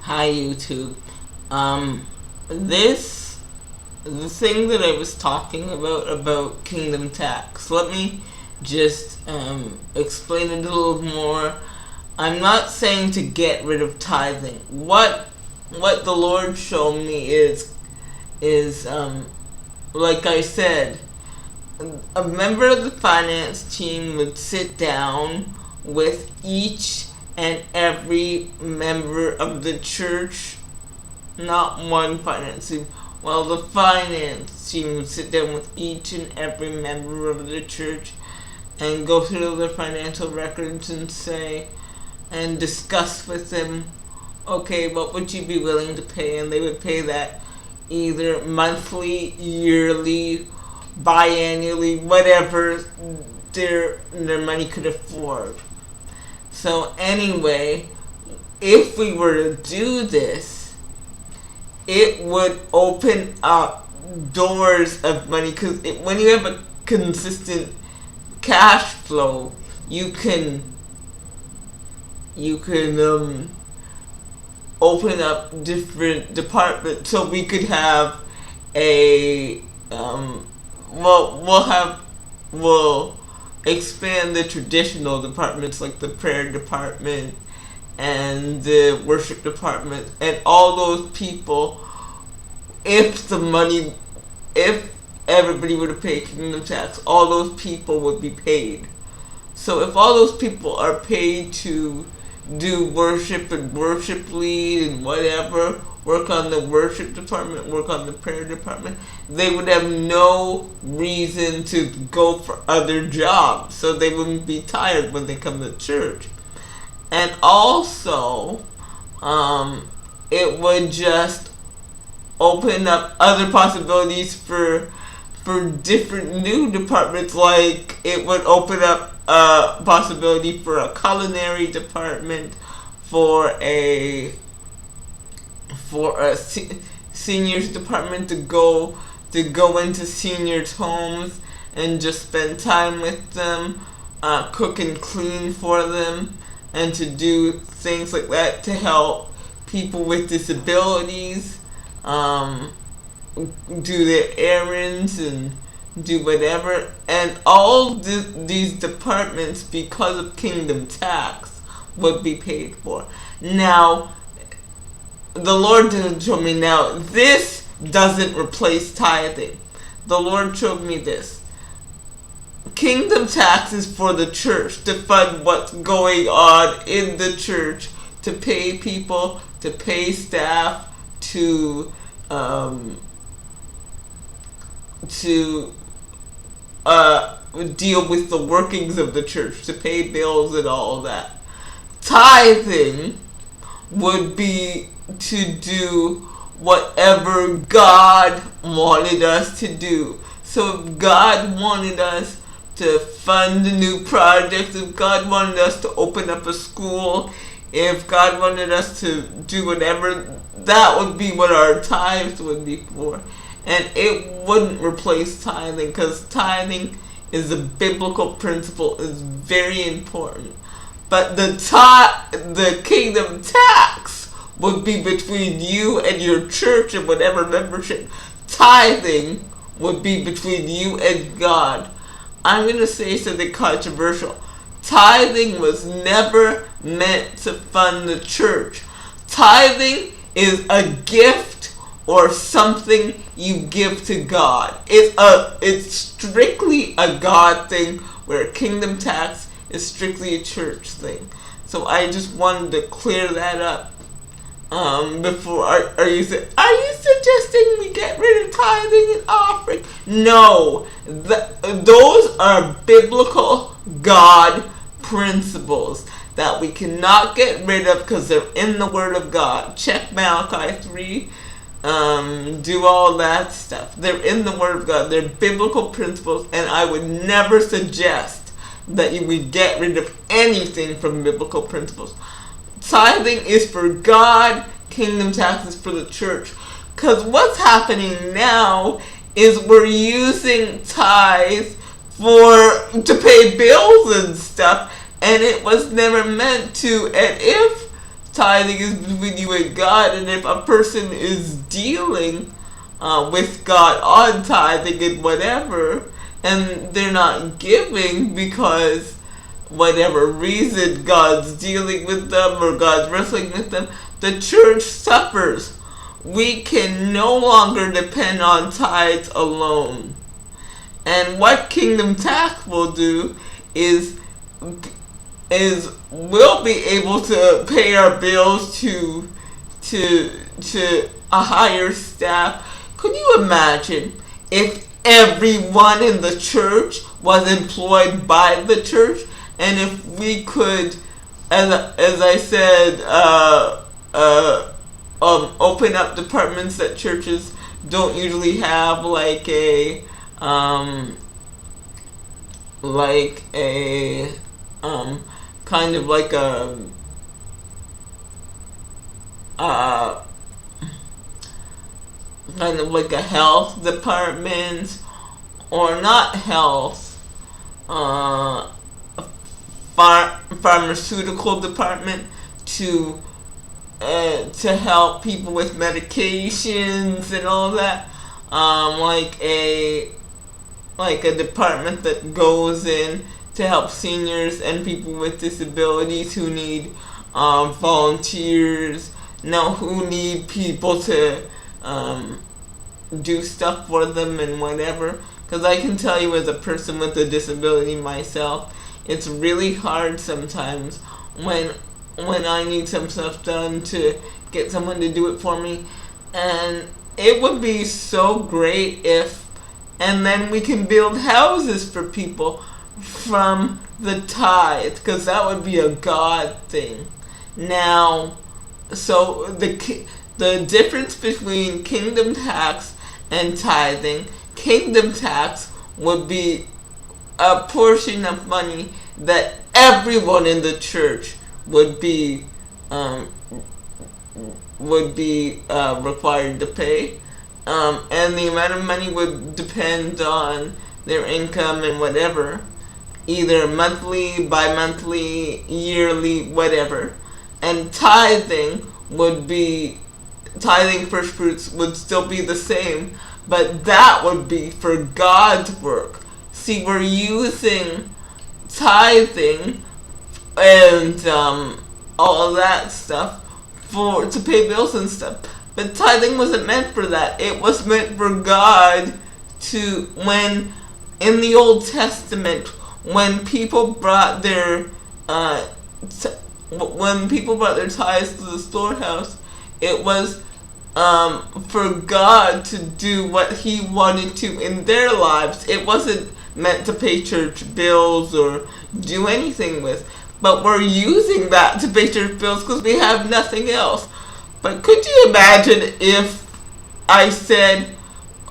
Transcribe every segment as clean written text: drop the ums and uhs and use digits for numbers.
Hi YouTube. This the thing that I was talking about kingdom tax. Let me just explain it a little more. I'm not saying to get rid of tithing. What the Lord showed me is like I said, a member of the finance team would sit down with each and every member of the church, not one finance team. Well, the finance team would sit down with each and every member of the church and go through their financial records and discuss with them, okay, what would you be willing to pay? And they would pay that either monthly, yearly, biannually, whatever their money could afford. So anyway, if we were to do this, it would open up doors of money, because when you have a consistent cash flow, you can open up different departments. So we could have a we'll expand the traditional departments like the prayer department and the worship department, and all those people, if everybody were to pay kingdom tax, all those people would be paid. So if all those people are paid to do worship and worship lead and whatever, work on the worship department, work on the prayer department, they would have no reason to go for other jobs, so they wouldn't be tired when they come to church. And also, it would just open up other possibilities for different new departments. Like it would open up a possibility for a culinary department, for a seniors department to go into seniors' homes and just spend time with them, cook and clean for them, and to do things like that to help people with disabilities, do their errands and do whatever. And all these departments, because of kingdom tax, would be paid for. Now, the Lord didn't show me. Now, this doesn't replace tithing. The Lord showed me this. Kingdom tax is for the church, to fund what's going on in the church, to pay people, to pay staff, to deal with the workings of the church, to pay bills and all that. Tithing would be to do whatever God wanted us to do. So if God wanted us to fund a new project, if God wanted us to open up a school, if God wanted us to do whatever, that would be what our tithes would be for. And it wouldn't replace tithing, because tithing is a biblical principle, is very important. But the kingdom tax would be between you and your church and whatever membership. Tithing would be between you and God. I'm going to say something controversial. Tithing was never meant to fund the church. Tithing is a gift or something you give to God. It's strictly a God thing, where kingdom tax is strictly a church thing. So I just wanted to clear that up. Before, are you suggesting we get rid of tithing and offering? No, those are biblical God principles that we cannot get rid of, because they're in the Word of God. Check Malachi 3. Do all that stuff. They're in the Word of God. They're biblical principles, and I would never suggest that you would get rid of anything from biblical principles. Tithing is for God, kingdom tax is for the church. Because what's happening now is we're using tithes to pay bills and stuff, and it was never meant to. And if tithing is between you and God, and if a person is dealing with God on tithing and whatever, and they're not giving because whatever reason God's dealing with them or God's wrestling with them, the church suffers. We can no longer depend on tithes alone. And what kingdom tax will do is we'll be able to pay our bills to a higher staff. Could you imagine if everyone in the church was employed by the church, and if we could, as I said, open up departments that churches don't usually have, like a kind of like a kind of like a health department, or not health, pharmaceutical department to help people with medications and all that, like a department that goes in to help seniors and people with disabilities who need volunteers, who need people to do stuff for them and whatever. Because I can tell you, as a person with a disability myself, it's really hard sometimes when I need some stuff done to get someone to do it for me. And it would be so great and then we can build houses for people from the tithe, because that would be a God thing. Now, so the difference between kingdom tax and tithing, kingdom tax would be a portion of money that everyone in the church would be required to pay, and the amount of money would depend on their income and whatever, either monthly, bi-monthly, yearly, whatever. And tithing first fruits would still be the same, but that would be for God's work. See, we're using tithing and all of that stuff to pay bills and stuff. But tithing wasn't meant for that. It was meant for God when in the Old Testament, when people brought their tithes to the storehouse, it was for God to do what He wanted to in their lives. It wasn't meant to pay church bills or do anything with. But we're using that to pay church bills because we have nothing else. But could you imagine if I said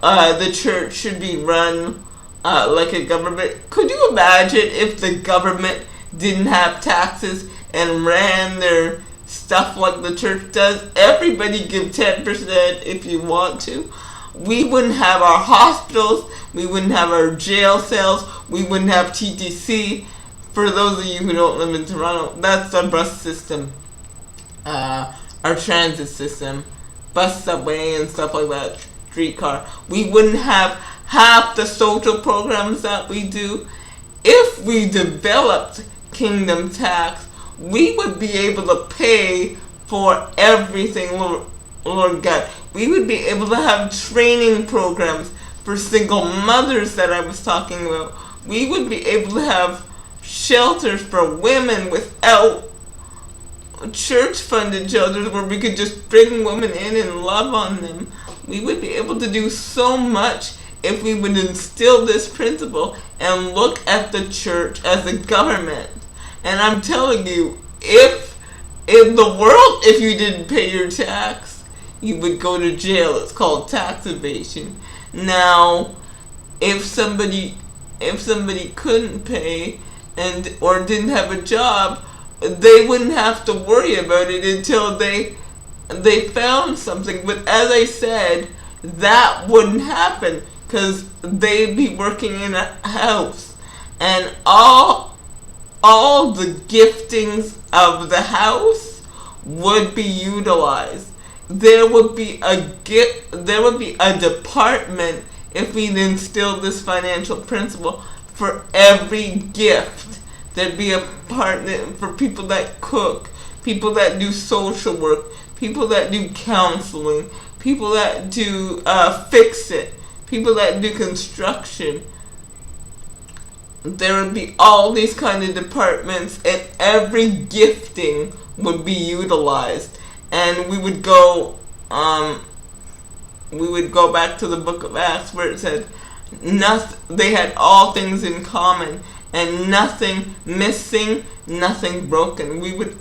the church should be run like a government? Could you imagine if the government didn't have taxes and ran their stuff like the church does? Everybody give 10% if you want to. We wouldn't have our hospitals, we wouldn't have our jail cells, we wouldn't have TTC. For those of you who don't live in Toronto, that's our bus system, our transit system, bus, subway, and stuff like that, streetcar. We wouldn't have half the social programs that we do. If we developed kingdom tax, we would be able to pay for everything, Lord God. We would be able to have training programs for single mothers that I was talking about. We would be able to have shelters for women without church-funded shelters where we could just bring women in and love on them. We would be able to do so much if we would instill this principle and look at the church as a government. And I'm telling you, if in the world, if you didn't pay your tax, you would go to jail. It's called tax evasion. Now, if somebody couldn't pay or didn't have a job, they wouldn't have to worry about it until they found something. But as I said, that wouldn't happen because they'd be working in a house, and all the giftings of the house would be utilized. There would be a department if we instilled this financial principle for every gift. There'd be a department for people that cook, people that do social work, people that do counseling, people that do fix it, people that do construction. There would be all these kind of departments, and every gifting would be utilized. And we would go back to the book of Acts where it said they had all things in common and nothing missing, nothing broken. We would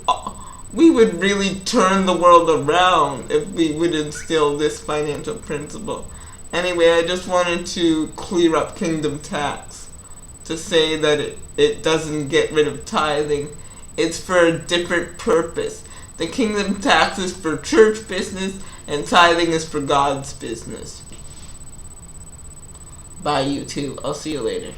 really turn the world around if we would instill this financial principle. Anyway, I just wanted to clear up kingdom tax to say that it doesn't get rid of tithing. It's for a different purpose. The kingdom tax is for church business, and tithing is for God's business. Bye, YouTube. I'll see you later.